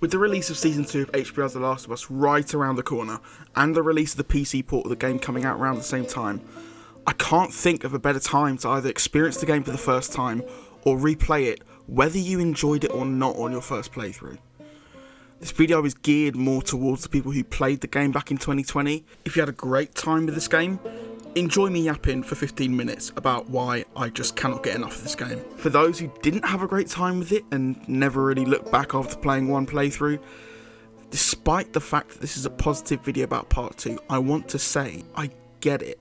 With the release of Season 2 of HBO's The Last of Us right around the corner, and the release of the PC port of the game coming out around the same time, I can't think of a better time to either experience the game for the first time, or replay it, whether you enjoyed it or not on your first playthrough. This video is geared more towards the people who played the game back in 2020. If you had a great time with this game, enjoy me yapping for 15 minutes about why I just cannot get enough of this game. For those who didn't have a great time with it and never really looked back after playing one playthrough, despite the fact that this is a positive video about part 2, I want to say, I get it.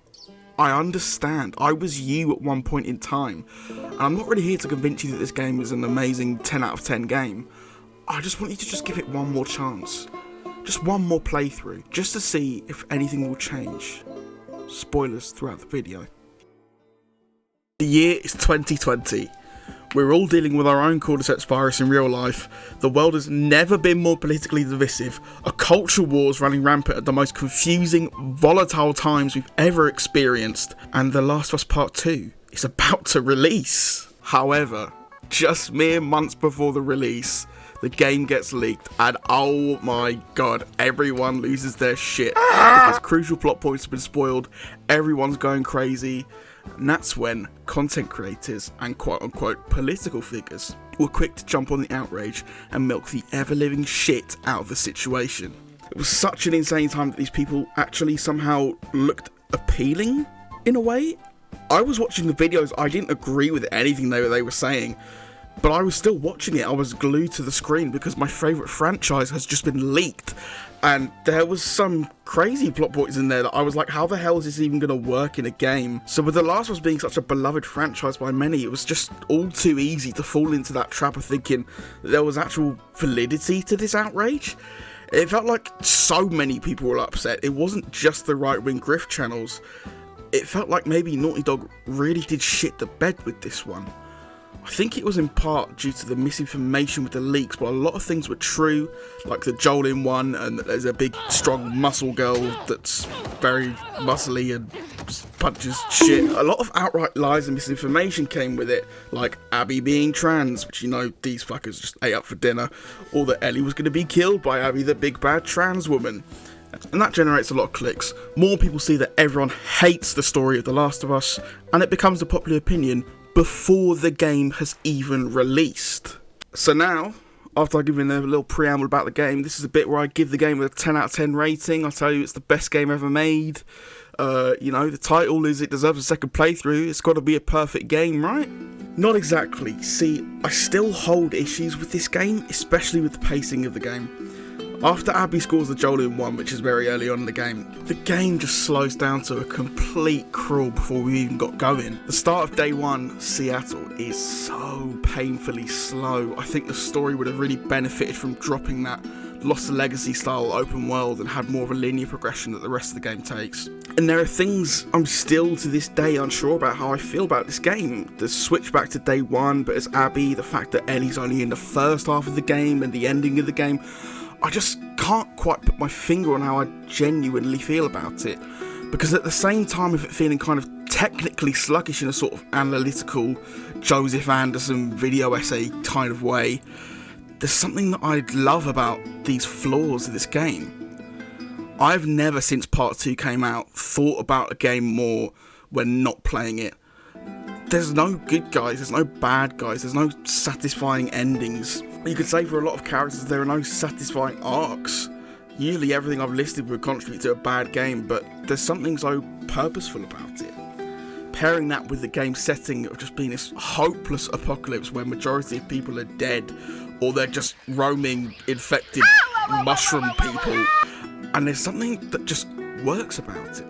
I understand. I was you at one point in time, and I'm not really here to convince you that this game is an amazing 10 out of 10 game. I just want you to just give it one more chance. Just one more playthrough, just to see if anything will change. Spoilers throughout the video. The year is 2020. We're all dealing with our own cordyceps virus in real life. The world has never been more politically divisive. A culture war's running rampant at the most confusing, volatile times we've ever experienced. And The Last of Us Part 2 is about to release. However, just mere months before the release, the game gets leaked, and oh my god, everyone loses their shit because crucial plot points have been spoiled, everyone's going crazy, and that's when content creators and quote-unquote political figures were quick to jump on the outrage and milk the ever-living shit out of the situation. It was such an insane time that these people actually somehow looked appealing, in a way. I was watching the videos, I didn't agree with anything they were saying, but I was still watching it. I was glued to the screen because my favourite franchise has just been leaked. And there was some crazy plot points in there that I was like, how the hell is this even going to work in a game? So with The Last of Us being such a beloved franchise by many, it was just all too easy to fall into that trap of thinking that there was actual validity to this outrage. It felt like so many people were upset. It wasn't just the right-wing grift channels. It felt like maybe Naughty Dog really did shit the bed with this one. I think it was in part due to the misinformation with the leaks, but a lot of things were true, like the Jolin one, and that there's a big, strong muscle girl that's very muscly and punches shit. A lot of outright lies and misinformation came with it, like Abby being trans, which, you know, these fuckers just ate up for dinner, or that Ellie was going to be killed by Abby, the big bad trans woman. And that generates a lot of clicks. More people see that everyone hates the story of The Last of Us, and it becomes a popular opinion before the game has even released. So now, after I've given a little preamble about the game, this is a bit where I give the game a 10 out of 10 rating. I tell you it's the best game ever made. You know, the title is it deserves a second playthrough. It's got to be a perfect game, right? Not exactly. See, I still hold issues with this game, especially with the pacing of the game. After Abby scores the Jolin one, which is very early on in the game just slows down to a complete crawl before we even got going. The start of day one, Seattle, is so painfully slow. I think the story would have really benefited from dropping that Lost Legacy style open world and had more of a linear progression that the rest of the game takes. And there are things I'm still to this day unsure about how I feel about this game. The switch back to day one, but as Abby, the fact that Ellie's only in the first half of the game and the ending of the game, I just can't quite put my finger on how I genuinely feel about it. Because at the same time of it feeling kind of technically sluggish in a sort of analytical Joseph Anderson video essay kind of way, there's something that I love about these flaws of this game. I've never since part 2 came out thought about a game more when not playing it. There's no good guys, there's no bad guys, there's no satisfying endings. You could say for a lot of characters there are no satisfying arcs. Usually everything I've listed would contribute to a bad game, but there's something so purposeful about it. Pairing that with the game setting of just being this hopeless apocalypse where majority of people are dead, or they're just roaming infected mushroom people, and there's something that just works about it.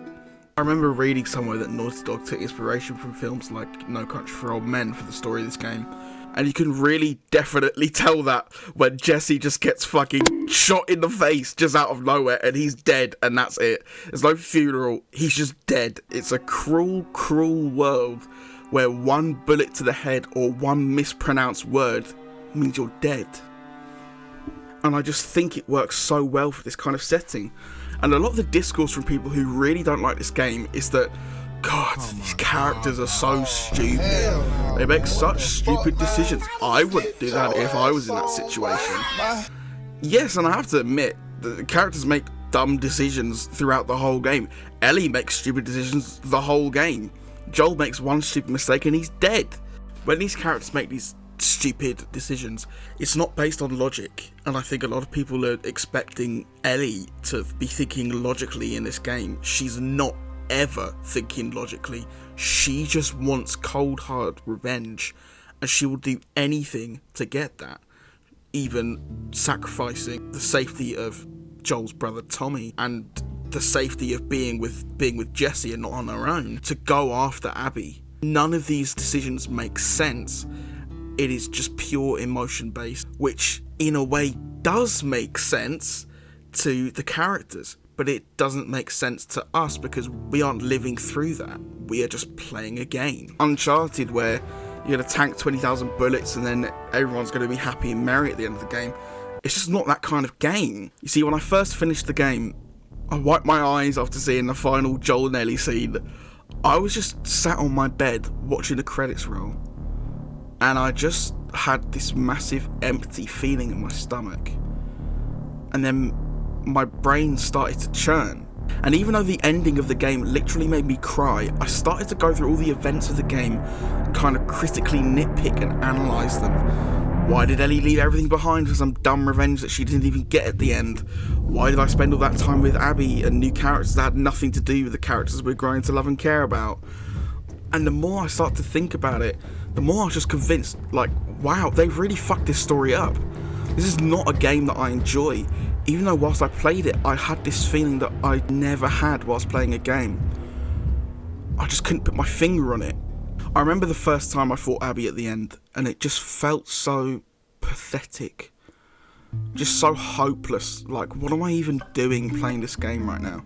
I remember reading somewhere that Naughty Dog took inspiration from films like No Country for Old Men for the story of this game. And you can really definitely tell that when Jesse just gets fucking shot in the face just out of nowhere and he's dead and that's it. There's no funeral, he's just dead. It's a cruel, cruel world where one bullet to the head or one mispronounced word means you're dead. And I just think it works so well for this kind of setting. And a lot of the discourse from people who really don't like this game is that, God, these characters are so stupid. They make such stupid decisions. I wouldn't do that if I was in that situation. Yes, and I have to admit, the characters make dumb decisions throughout the whole game. Ellie makes stupid decisions the whole game. Joel makes one stupid mistake and he's dead. When these characters make these stupid decisions, it's not based on logic, and I think a lot of people are expecting Ellie to be thinking logically in this game. She's not ever thinking logically. She just wants cold hard revenge, and she will do anything to get that, even sacrificing the safety of Joel's brother Tommy and the safety of being with Jesse and not on her own to go after Abby. None of these decisions make sense. It is just pure emotion based, which in a way does make sense to the characters, but it doesn't make sense to us because we aren't living through that. We are just playing a game. Uncharted, where you're going to tank 20,000 bullets and then everyone's going to be happy and merry at the end of the game. It's just not that kind of game. You see, when I first finished the game, I wiped my eyes after seeing the final Joel and Ellie scene. I was just sat on my bed watching the credits roll, and I just had this massive empty feeling in my stomach. And then my brain started to churn. And even though the ending of the game literally made me cry, I started to go through all the events of the game, kind of critically nitpick and analyse them. Why did Ellie leave everything behind for some dumb revenge that she didn't even get at the end? Why did I spend all that time with Abby and new characters that had nothing to do with the characters we're growing to love and care about? And the more I start to think about it, the more I was just convinced, like, wow, they've really fucked this story up. This is not a game that I enjoy. Even though whilst I played it, I had this feeling that I never had whilst playing a game. I just couldn't put my finger on it. I remember the first time I fought Abby at the end, and it just felt so pathetic. Just so hopeless. Like, what am I even doing playing this game right now?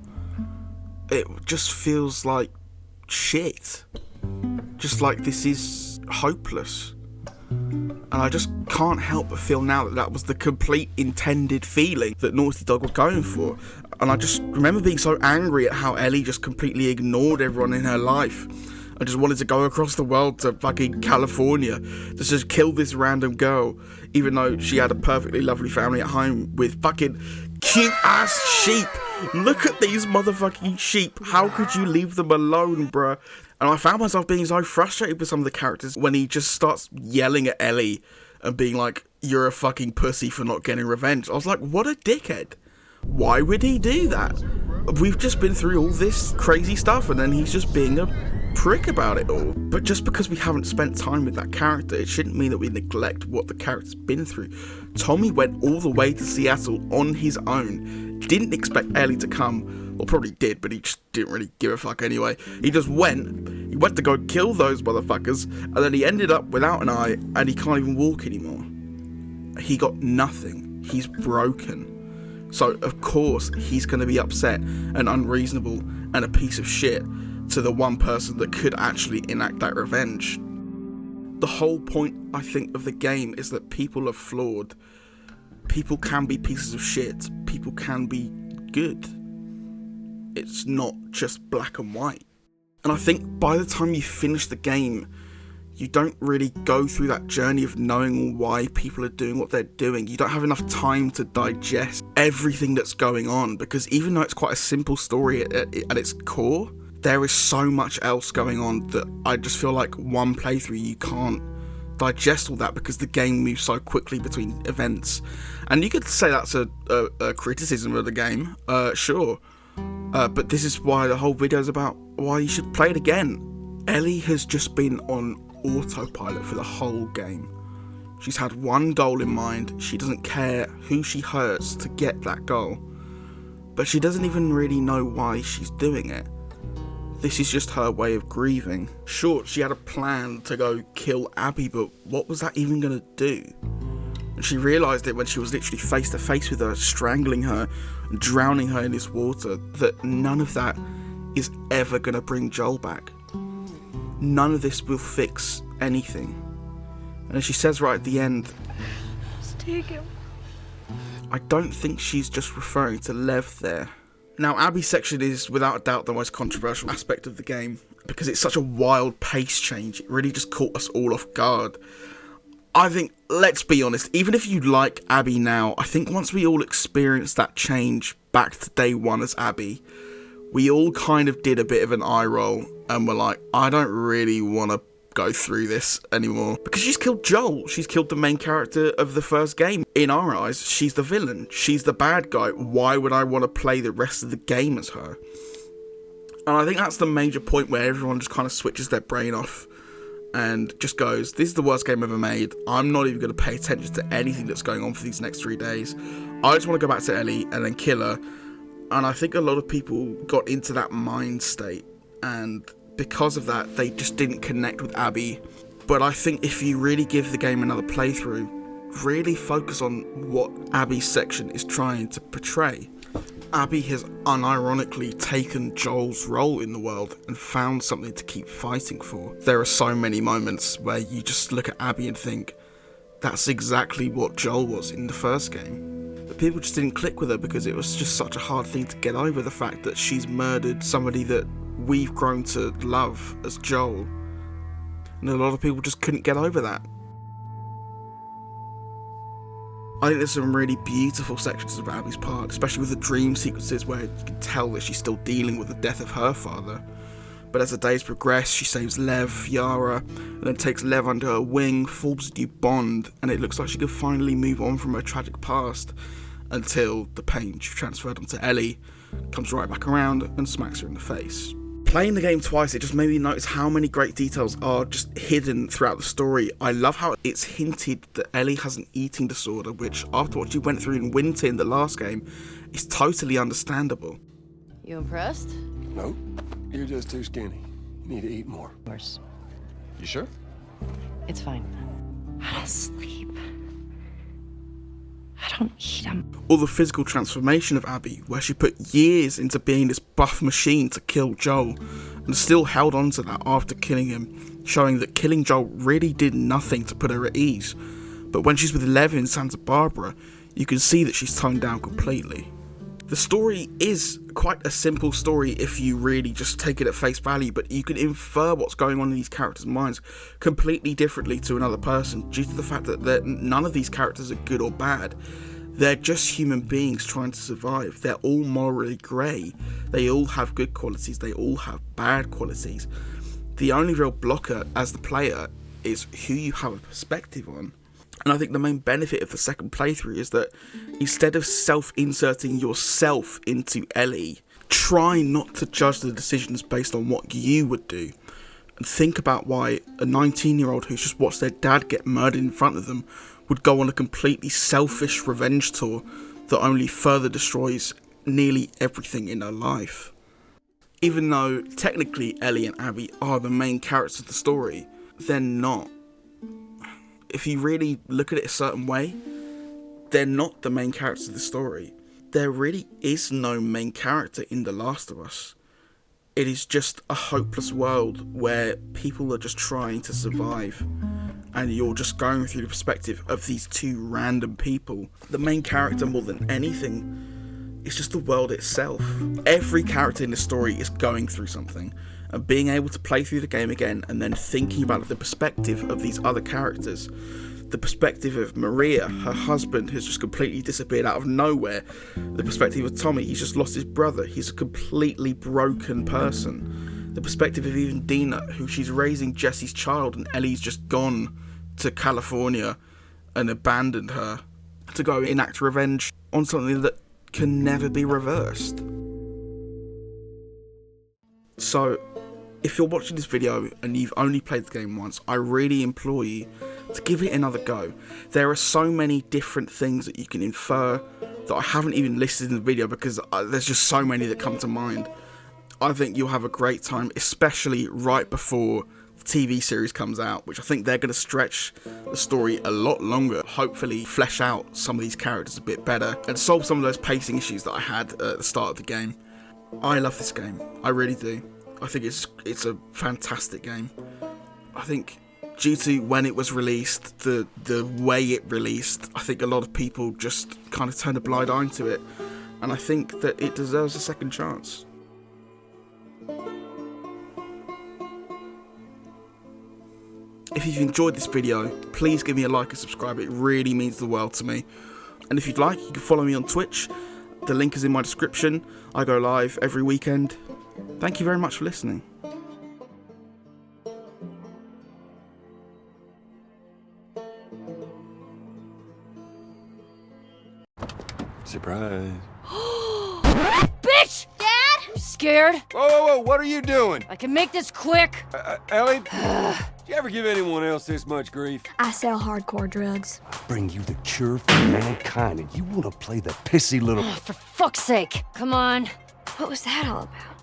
It just feels like shit. Just like this is hopeless. And I just can't help but feel now that that was the complete intended feeling that Naughty Dog were going for. And I just remember being so angry at how Ellie just completely ignored everyone in her life. I just wanted to go across the world to fucking California to just kill this random girl, even though she had a perfectly lovely family at home with fucking cute ass sheep. Look at these motherfucking sheep. How could you leave them alone, bruh? And I found myself being so frustrated with some of the characters when he just starts yelling at Ellie and being like, you're a fucking pussy for not getting revenge. I was like, what a dickhead. Why would he do that? We've just been through all this crazy stuff and then he's just being a prick about it all. But just because we haven't spent time with that character, it shouldn't mean that we neglect what the character's been through. Tommy went all the way to Seattle on his own. Didn't expect Ellie to come. Well, probably did, but he just didn't really give a fuck anyway. He just went. He went to go kill those motherfuckers, and then he ended up without an eye, and he can't even walk anymore. He got nothing. He's broken. So, of course, he's going to be upset and unreasonable and a piece of shit to the one person that could actually enact that revenge. The whole point, I think, of the game is that people are flawed. People can be pieces of shit. People can be good. It's not just black and white. And I think by the time you finish the game, you don't really go through that journey of knowing why people are doing what they're doing. You don't have enough time to digest everything that's going on, because even though it's quite a simple story at its core, there is so much else going on that I just feel like one playthrough you can't digest all that because the game moves so quickly between events. And you could say that's a criticism of the game, sure. But this is why the whole video is about why you should play it again. Ellie has just been on autopilot for the whole game. She's had one goal in mind. She doesn't care who she hurts to get that goal. But she doesn't even really know why she's doing it. This is just her way of grieving. Sure, she had a plan to go kill Abby, but what was that even going to do? And she realised it when she was literally face to face with her, strangling her, drowning her in this water, that none of that is ever going to bring Joel back. None of this will fix anything. And as she says right at the end, just take him. I don't think she's just referring to Lev there. Now, Abby's section is without a doubt the most controversial aspect of the game, because it's such a wild pace change. It really just caught us all off guard. I think, let's be honest, even if you like Abby now, I think once we all experienced that change back to day one as Abby, we all kind of did a bit of an eye roll and were like, I don't really want to go through this anymore. Because she's killed Joel. She's killed the main character of the first game. In our eyes, she's the villain. She's the bad guy. Why would I want to play the rest of the game as her? And I think that's the major point where everyone just kind of switches their brain off and just goes, this is the worst game ever made. I'm not even going to pay attention to anything that's going on for these next 3 days. I just want to go back to Ellie and then kill her. And I think a lot of people got into that mind state, and because of that, they just didn't connect with Abby. But I think if you really give the game another playthrough, really focus on what Abby's section is trying to portray. Abby has unironically taken Joel's role in the world and found something to keep fighting for. There are so many moments where you just look at Abby and think, that's exactly what Joel was in the first game. But people just didn't click with her because it was just such a hard thing to get over, the fact that she's murdered somebody that we've grown to love as Joel. And a lot of people just couldn't get over that. I think there's some really beautiful sections of Abby's part, especially with the dream sequences where you can tell that she's still dealing with the death of her father. But as the days progress, she saves Lev, Yara, and then takes Lev under her wing, forms a new bond, and it looks like she can finally move on from her tragic past, until the pain she transferred onto Ellie comes right back around and smacks her in the face. Playing the game twice, it just made me notice how many great details are just hidden throughout the story. I love how it's hinted that Ellie has an eating disorder, which, after what she went through in winter in the last game, is totally understandable. You impressed? Nope. You're just too skinny. You need to eat more. Worse. You sure? It's fine. I don't sleep. I don't eat them. Or the physical transformation of Abby, where she put years into being this buff machine to kill Joel, and still held on to that after killing him, showing that killing Joel really did nothing to put her at ease. But when she's with Lev in Santa Barbara, you can see that she's toned down completely. The story is quite a simple story if you really just take it at face value, but you can infer what's going on in these characters' minds completely differently to another person due to the fact that none of these characters are good or bad. They're just human beings trying to survive. They're all morally grey. They all have good qualities. They all have bad qualities. The only real blocker as the player is who you have a perspective on. And I think the main benefit of the second playthrough is that instead of self-inserting yourself into Ellie, try not to judge the decisions based on what you would do. And think about why a 19-year-old who's just watched their dad get murdered in front of them would go on a completely selfish revenge tour that only further destroys nearly everything in her life. Even though technically Ellie and Abby are the main characters of the story, they're not. If you really look at it a certain way, they're not the main characters of the story. There really is no main character in The Last of Us. It is just a hopeless world where people are just trying to survive, and you're just going through the perspective of these two random people. The main character, more than anything, is just the world itself. Every character in the story is going through something, and being able to play through the game again and then thinking about the perspective of these other characters, the perspective of Maria, her husband has just completely disappeared out of nowhere, the perspective of Tommy, he's just lost his brother, he's a completely broken person, the perspective of even Dina, who she's raising Jesse's child and Ellie's just gone to California and abandoned her to go enact revenge on something that can never be reversed. So, if you're watching this video and you've only played the game once, I really implore you to give it another go. There are so many different things that you can infer that I haven't even listed in the video because there's just so many that come to mind. I think you'll have a great time, especially right before the TV series comes out, which I think they're going to stretch the story a lot longer, hopefully flesh out some of these characters a bit better and solve some of those pacing issues that I had at the start of the game. I love this game, I really do. I think it's a fantastic game. I think due to when it was released, the way it released, I think a lot of people just kind of turned a blind eye to it, and I think that it deserves a second chance. If you've enjoyed this video, please give me a like and subscribe. It really means the world to me. And if you'd like, you can follow me on Twitch. The link is in my description. I go live every weekend. Thank you very much for listening. Surprise. Bitch! Dad? You scared? Whoa, whoa, whoa, what are you doing? I can make this quick. Ellie? Did you ever give anyone else this much grief? I sell hardcore drugs. Bring you the cure for mankind, and you want to play the pissy little... For fuck's sake. Come on. What was that all about?